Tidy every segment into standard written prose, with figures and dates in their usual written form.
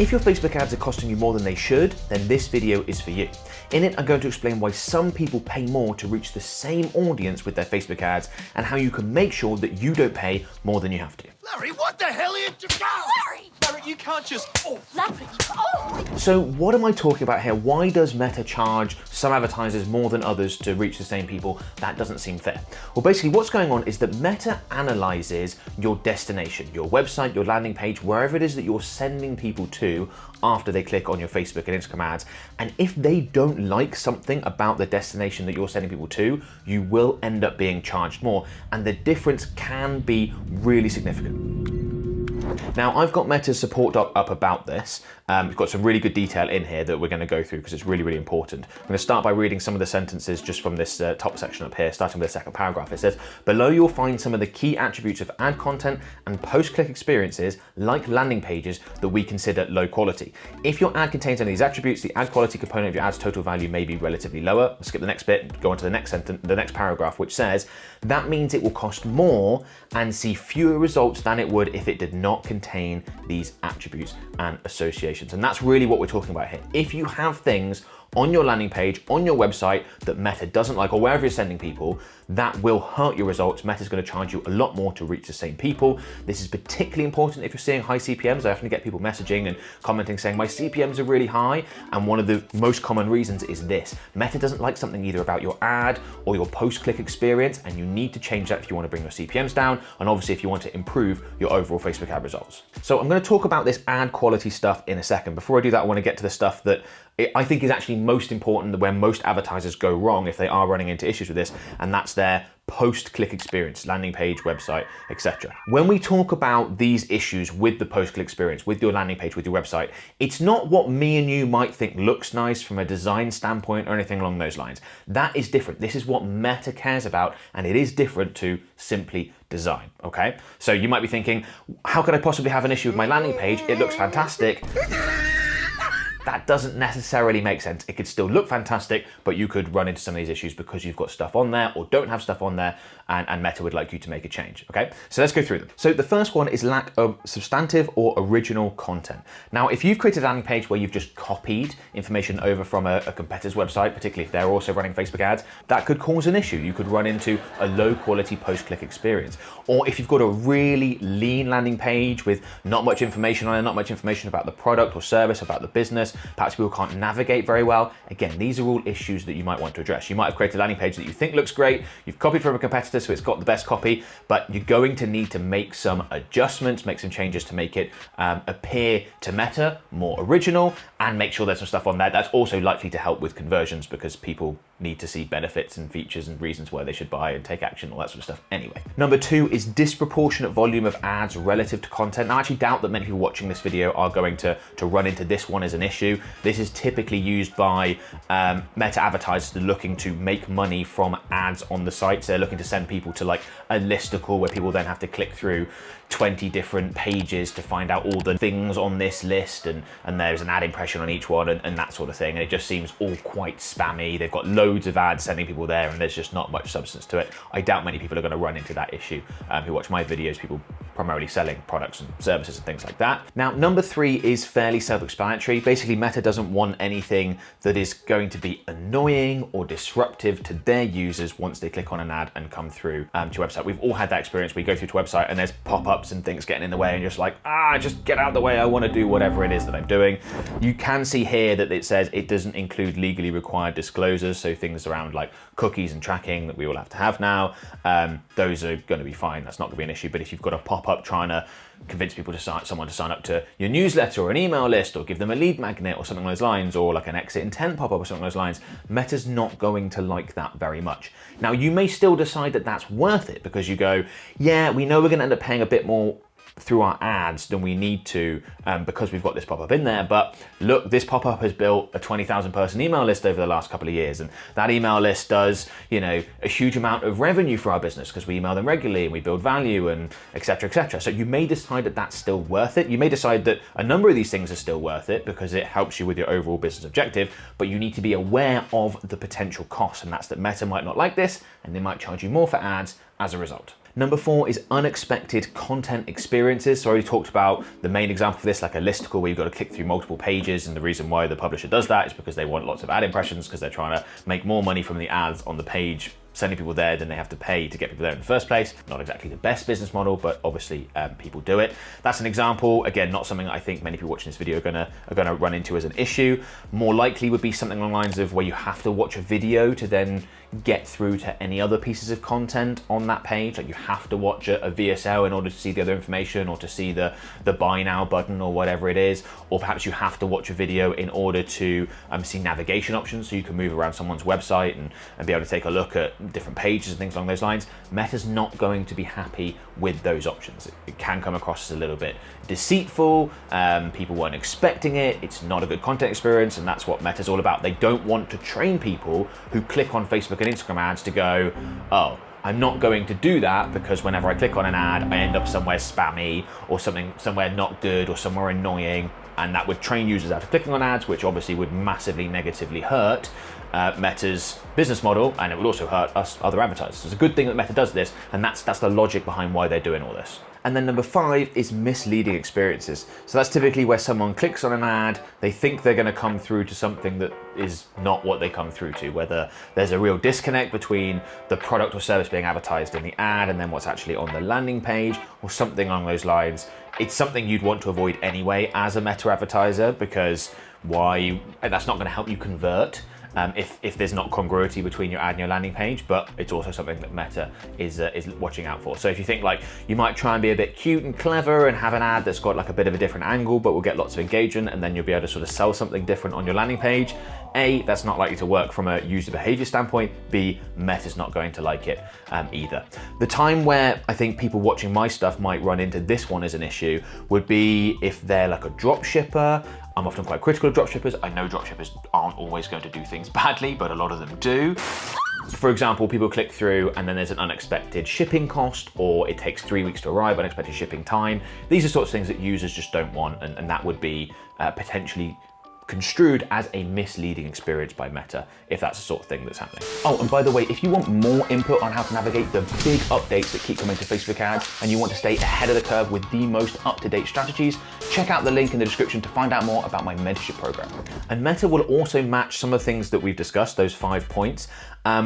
If your Facebook ads are costing you more than they should, then this video is for you. In it, I'm going to explain why some people pay more to reach the same audience with their Facebook ads and how you can make sure that you don't pay more than you have to. Larry, what the hell are you doing? Larry! Larry, you can't just... Oh. Larry! Oh! So what am I talking about here? Why does Meta charge some advertisers more than others to reach the same people? That doesn't seem fair. Well, basically what's going on is that Meta analyzes your destination, your website, your landing page, wherever it is that you're sending people to after they click on your Facebook and Instagram ads. And if they don't like something about the destination that you're sending people to, you will end up being charged more. And the difference can be really significant. Now, I've got Meta's support doc up about this. We've got some really good detail in here that we're going to go through because it's really, really important. I'm going to start by reading some of the sentences just from this top section up here, starting with the second paragraph. It says, below you'll find some of the key attributes of ad content and post-click experiences, like landing pages, that we consider low quality. If your ad contains any of these attributes, the ad quality component of your ad's total value may be relatively lower. I'll skip the next bit, go on to the next sentence, the next paragraph, which says, that means it will cost more and see fewer results than it would if it did not contain these attributes and associations. And that's really what we're talking about here. If you have things on your landing page, on your website that Meta doesn't like, or wherever you're sending people, that will hurt your results. Meta's going to charge you a lot more to reach the same people. This is particularly important if you're seeing high CPMs. I often get people messaging and commenting saying, my CPMs are really high. And one of the most common reasons is this. Meta doesn't like something either about your ad or your post-click experience, and you need to change that if you want to bring your CPMs down, and obviously if you want to improve your overall Facebook ad results. So I'm going to talk about this ad quality stuff in a second. Before I do that, I want to get to the stuff that I think is actually most important, where most advertisers go wrong if they are running into issues with this, and that's their post-click experience, landing page, website, etc. When we talk about these issues with the post-click experience, with your landing page, with your website, it's not what me and you might think looks nice from a design standpoint or anything along those lines. That is different. This is what Meta cares about, and it is different to simply design, okay? So you might be thinking, how could I possibly have an issue with my landing page? It looks fantastic. That doesn't necessarily make sense. It could still look fantastic, but you could run into some of these issues because you've got stuff on there or don't have stuff on there, and Meta would like you to make a change, okay? So let's go through them. So the first one is lack of substantive or original content. Now, if you've created a landing page where you've just copied information over from a competitor's website, particularly if they're also running Facebook ads, that could cause an issue. You could run into a low quality post-click experience. Or if you've got a really lean landing page with not much information on it, not much information about the product or service, about the business, perhaps people can't navigate very well. Again, these are all issues that you might want to address. You might have created a landing page that you think looks great, you've copied from a competitor, so it's got the best copy, but you're going to need to make some adjustments, make some changes to make it appear to Meta more original, and make sure there's some stuff on there that's also likely to help with conversions, because people need to see benefits and features and reasons why they should buy and take action, all that sort of stuff anyway. Number two is disproportionate volume of ads relative to content. Now, I actually doubt that many people watching this video are going to run into this one as an issue. This is typically used by Meta advertisers that are looking to make money from ads on the site. So they're looking to send people to like a listicle where people then have to click through 20 different pages to find out all the things on this list, and there's an ad impression on each one and that sort of thing. And it just seems all quite spammy. They've got loads of ads sending people there, and there's just not much substance to it. I doubt many people are going to run into that issue who watch my videos, people primarily selling products and services and things like that. Now, number three is fairly self-explanatory. Basically, Meta doesn't want anything that is going to be annoying or disruptive to their users once they click on an ad and come through to your website. We've all had that experience. We go through to a website and there's pop-ups and things getting in the way, and you're just like, just get out of the way. I want to do whatever it is that I'm doing. You can see here that it says it doesn't include legally required disclosures, so things around like cookies and tracking that we all have to have now. Those are going to be fine. That's not going to be an issue. But if you've got a pop-up trying to convince people to someone to sign up to your newsletter or an email list, or give them a lead magnet or something along those lines, or like an exit intent pop-up or something along those lines, Meta's not going to like that very much. Now, you may still decide that that's worth it because you go, yeah, we know we're going to end up paying a bit more through our ads than we need to because we've got this pop-up in there. But look, this pop-up has built a 20,000 person email list over the last couple of years, and that email list does, a huge amount of revenue for our business because we email them regularly and we build value and et cetera, et cetera. So you may decide that that's still worth it. You may decide that a number of these things are still worth it because it helps you with your overall business objective, but you need to be aware of the potential costs, and that's that Meta might not like this and they might charge you more for ads as a result. Number 4 is unexpected content experiences. So I already talked about the main example of this, like a listicle where you've got to click through multiple pages, and the reason why the publisher does that is because they want lots of ad impressions, because they're trying to make more money from the ads on the page, sending people there than they have to pay to get people there in the first place. Not exactly the best business model, but obviously people do it. That's an example. Again, not something that I think many people watching this video are gonna run into as an issue. More likely would be something along the lines of where you have to watch a video to then get through to any other pieces of content on that page. Like you have to watch a VSL in order to see the other information, or to see the buy now button or whatever it is. Or perhaps you have to watch a video in order to see navigation options, so you can move around someone's website and be able to take a look at different pages and things along those lines. Meta's not going to be happy with those options. It can come across as a little bit deceitful. People weren't expecting it. It's not a good content experience, and that's what Meta's all about. They don't want to train people who click on Facebook and Instagram ads to go, oh, I'm not going to do that, because whenever I click on an ad, I end up somewhere spammy or somewhere not good or somewhere annoying, and that would train users out of clicking on ads, which obviously would massively negatively hurt Meta's business model, and it would also hurt us other advertisers. It's a good thing that Meta does this, and that's the logic behind why they're doing all this. And then number 5 is misleading experiences. So that's typically where someone clicks on an ad, they think they're gonna come through to something that is not what they come through to, whether there's a real disconnect between the product or service being advertised in the ad and then what's actually on the landing page, or something along those lines. It's something you'd want to avoid anyway as a Meta advertiser, because that's not gonna help you convert. If there's not congruity between your ad and your landing page, but it's also something that Meta is watching out for. So if you think like you might try and be a bit cute and clever and have an ad that's got like a bit of a different angle, but will get lots of engagement, and then you'll be able to sort of sell something different on your landing page, A, that's not likely to work from a user behavior standpoint. B, Meta's not going to like it either. The time where I think people watching my stuff might run into this one as an issue would be if they're like a drop shipper. I'm often quite critical of dropshippers. I know dropshippers aren't always going to do things badly, but a lot of them do. For example, people click through and then there's an unexpected shipping cost, or it takes 3 weeks to arrive, unexpected shipping time. These are sorts of things that users just don't want, and that would be potentially construed as a misleading experience by Meta, if that's the sort of thing that's happening. Oh, and by the way, if you want more input on how to navigate the big updates that keep coming to Facebook ads, and you want to stay ahead of the curve with the most up-to-date strategies, check out the link in the description to find out more about my mentorship program. And Meta will also match some of the things that we've discussed, those 5 points,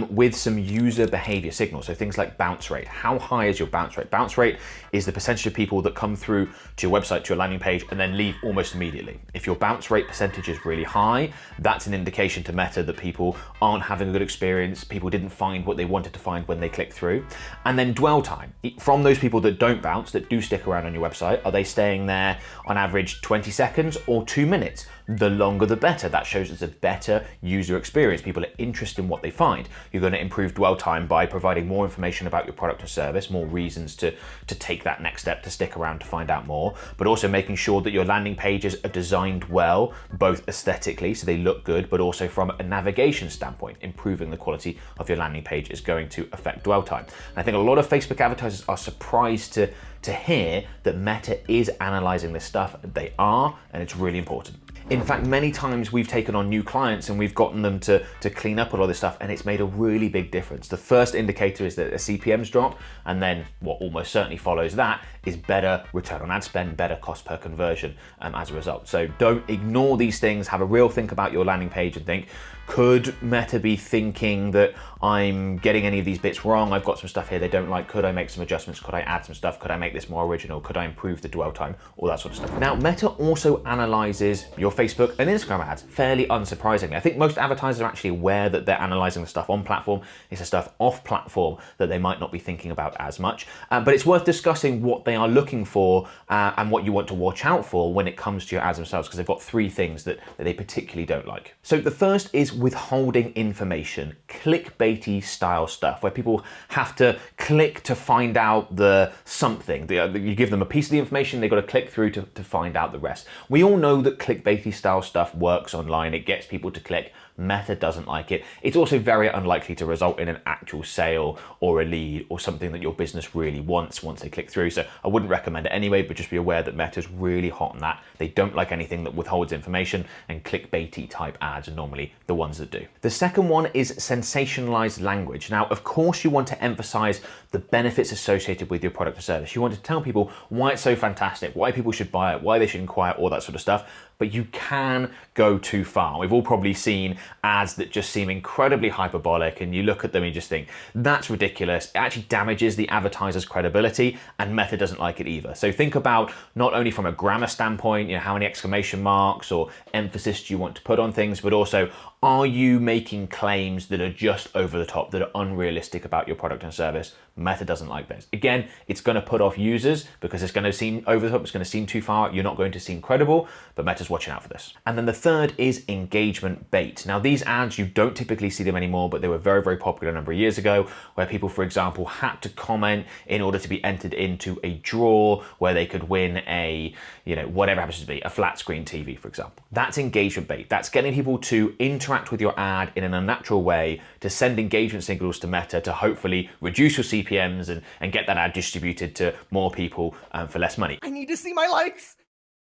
with some user behavior signals. So things like bounce rate. How high is your bounce rate? Bounce rate is the percentage of people that come through to your website, to your landing page, and then leave almost immediately. If your bounce rate percentage is really high, that's an indication to Meta that people aren't having a good experience, people didn't find what they wanted to find when they clicked through. And then dwell time. From those people that don't bounce, that do stick around on your website, are they staying there on average 20 seconds or 2 minutes? The longer the better. That shows it's a better user experience. People are interested in what they find. You're going to improve dwell time by providing more information about your product or service, more reasons to take that next step, to stick around to find out more, but also making sure that your landing pages are designed well, both aesthetically, so they look good, but also from a navigation standpoint. Improving the quality of your landing page is going to affect dwell time. And I think a lot of Facebook advertisers are surprised to hear that Meta is analyzing this stuff. They are, and it's really important. In fact, many times we've taken on new clients and we've gotten them to clean up a lot of this stuff, and it's made a really big difference. The first indicator is that their CPMs drop, and then what almost certainly follows that is better return on ad spend, better cost per conversion as a result. So don't ignore these things. Have a real think about your landing page and think, could Meta be thinking that I'm getting any of these bits wrong? I've got some stuff here they don't like. Could I make some adjustments? Could I add some stuff? Could I make this more original? Could I improve the dwell time? All that sort of stuff. Now, Meta also analyzes your Facebook and Instagram ads, fairly unsurprisingly. I think most advertisers are actually aware that they're analyzing the stuff on platform. It's the stuff off platform that they might not be thinking about as much. But it's worth discussing what they are looking for and what you want to watch out for when it comes to your ads themselves, because they've got 3 things that they particularly don't like. So the first is withholding information, clickbaity style stuff, where people have to click to find out the something. You give them a piece of the information, they've got to click through to find out the rest. We all know that clickbaity style stuff works online. It gets people to click Meta doesn't like it. It's also very unlikely to result in an actual sale or a lead or something that your business really wants once they click through. So I wouldn't recommend it anyway, but just be aware that Meta's really hot on that. They don't like anything that withholds information, and clickbaity type ads are normally the ones that do. The second one is sensationalized language. Now, of course, you want to emphasize the benefits associated with your product or service. You want to tell people why it's so fantastic, why people should buy it, why they should inquire, all that sort of stuff. But you can go too far. We've all probably seen ads that just seem incredibly hyperbolic, and you look at them and you just think, that's ridiculous. It actually damages the advertiser's credibility, and Meta doesn't like it either. So think about not only from a grammar standpoint, how many exclamation marks or emphasis do you want to put on things, but also, are you making claims that are just over the top, that are unrealistic about your product and service? Meta doesn't like those. Again, it's going to put off users because it's going to seem over the top, it's going to seem too far, you're not going to seem credible, but Meta's watching out for this. And then the third is engagement bait. Now, these ads, you don't typically see them anymore, but they were very, very popular a number of years ago, where people, for example, had to comment in order to be entered into a draw where they could win a, whatever happens to be, a flat screen TV, for example. That's engagement bait. That's getting people to interact with your ad in an unnatural way, to send engagement signals to Meta to hopefully reduce your CPMs and get that ad distributed to more people for less money. I need to see my likes.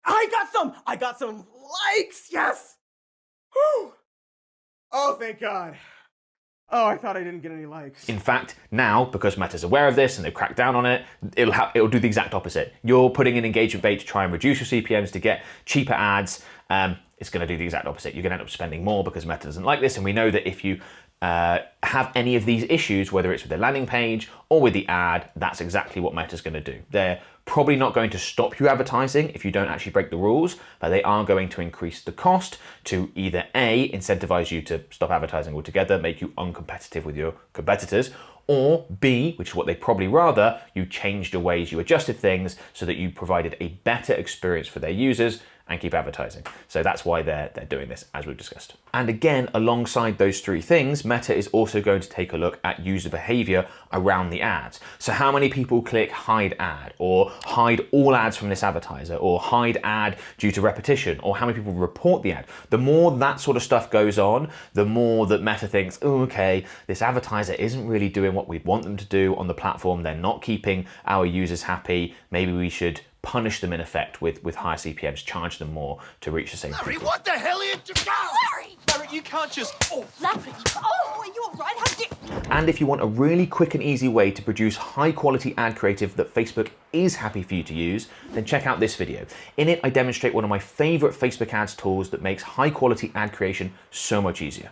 I got some likes. Yes. Whew. Oh, thank God. Oh, I thought I didn't get any likes. In fact, now, because Meta's aware of this and they've cracked down on it, it'll do the exact opposite. You're putting in engagement bait to try and reduce your CPMs to get cheaper ads. It's going to do the exact opposite. You're going to end up spending more because Meta doesn't like this. And we know that if you have any of these issues, whether it's with the landing page or with the ad, that's exactly what Meta's going to do. They're probably not going to stop you advertising if you don't actually break the rules, but they are going to increase the cost to either A, incentivize you to stop advertising altogether, make you uncompetitive with your competitors, or B, which is what they'd probably rather, you changed your ways, you adjusted things so that you provided a better experience for their users and keep advertising. So that's why they're doing this, as we've discussed. And again, alongside those three things, Meta is also going to take a look at user behavior around the ads. So how many people click hide ad, or hide all ads from this advertiser, or hide ad due to repetition, or how many people report the ad. The more that sort of stuff goes on, the more that Meta thinks, oh, okay, this advertiser isn't really doing what we want them to do on the platform. They're not keeping our users happy. Maybe we should punish them in effect with higher CPMs, charge them more to reach the same Larry, people. what the hell are you doing? Larry, you can't just... Oh, Larry, oh, are you all right? How did... And if you want a really quick and easy way to produce high quality ad creative that Facebook is happy for you to use, then check out this video. In it, I demonstrate one of my favorite Facebook ads tools that makes high quality ad creation so much easier.